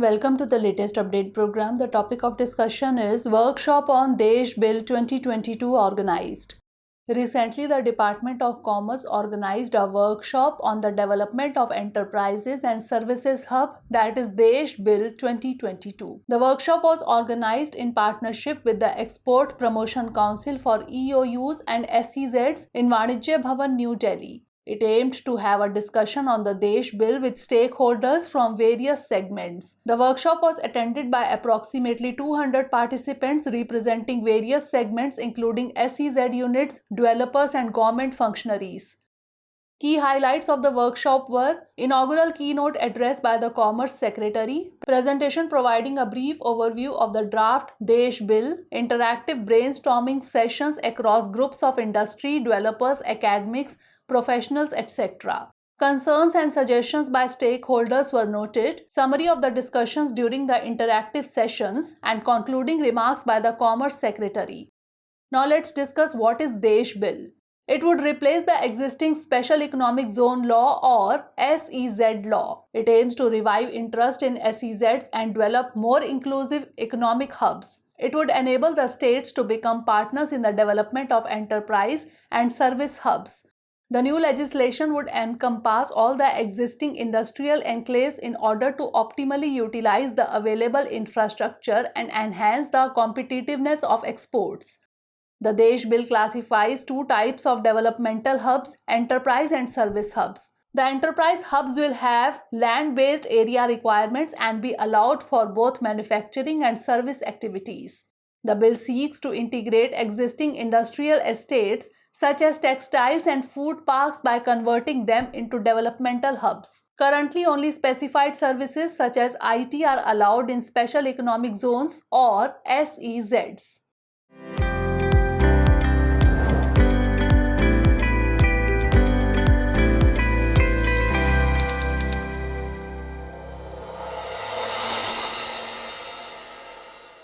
Welcome to the latest update program. The topic of discussion is Workshop on DESH Bill 2022 Organized. Recently, the Department of Commerce organized a workshop on the development of enterprises and services hub, that is DESH Bill 2022. The workshop was organized in partnership with the Export Promotion Council for EOUs and SEZs in Vanijya Bhavan, New Delhi. It aimed to have a discussion on the DESH Bill with stakeholders from various segments. The workshop was attended by approximately 200 participants representing various segments including SEZ units, developers and government functionaries. Key highlights of the workshop were inaugural keynote address by the Commerce Secretary, presentation providing a brief overview of the draft DESH Bill, interactive brainstorming sessions across groups of industry, developers, academics, professionals, etc. Concerns and suggestions by stakeholders were noted, summary of the discussions during the interactive sessions, and concluding remarks by the Commerce Secretary. Now let's discuss what is DESH Bill. It would replace the existing Special Economic Zone Law or SEZ law. It aims to revive interest in SEZs and develop more inclusive economic hubs. It would enable the states to become partners in the development of enterprise and service hubs. The new legislation would encompass all the existing industrial enclaves in order to optimally utilize the available infrastructure and enhance the competitiveness of exports. The DESH Bill classifies two types of developmental hubs, enterprise and service hubs. The enterprise hubs will have land-based area requirements and be allowed for both manufacturing and service activities. The bill seeks to integrate existing industrial estates such as textiles and food parks by converting them into developmental hubs. Currently, only specified services such as IT are allowed in special economic zones or SEZs.